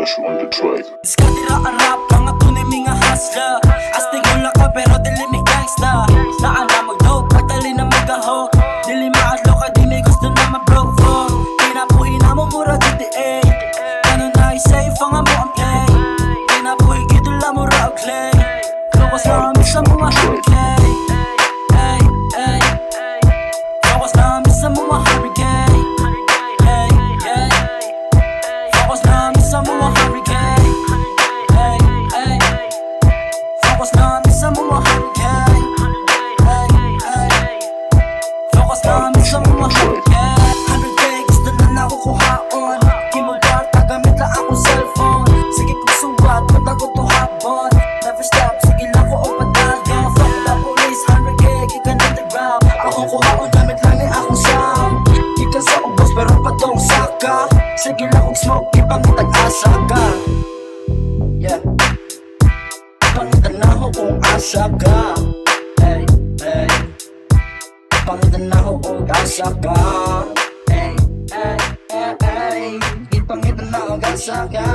Special on the track. Diskatira ang rap, mga tunay mga hustler. Astig mula ka pero dili mi gangsta. Naan na mag-dope, pagdali na mag-aho. Dili maadlo ka, di may gusto na ma-broke for. Pinapuhin na mo mura GTA. Ano na i-save, ang amo ang play. Pinapuhin gidula mo ra og clay. Focus na kami sa mga hurricane. Hey, hey. Focus na kami sa mga hurricane. Hey, hey. Focus na kami sa mga hurricane. Hey, hey. Focus na kami sa mga hurricane. Hey, hey. Focus na kami sa mga hurricane. 100K gusto na nakukuhaon. Kimubar, tagamit lang akong cellphone. Sige kong suwat, punta ko to hapon. Never stop, sige lang ko o padayo. Fuck the police, 100K, giga na the ground. Ako kuhaon, gamit lang ni akong sound. Giga sa ubos, pero patong saka. Sige lang kong smoke, ipangitag asa ka. Yeah. Pangitan na ako kung asa ka. Hey, hey. Pangitan na ako kung asa ka. Hey, hey, hey, hey. Ipangitan na ako kung asa ka.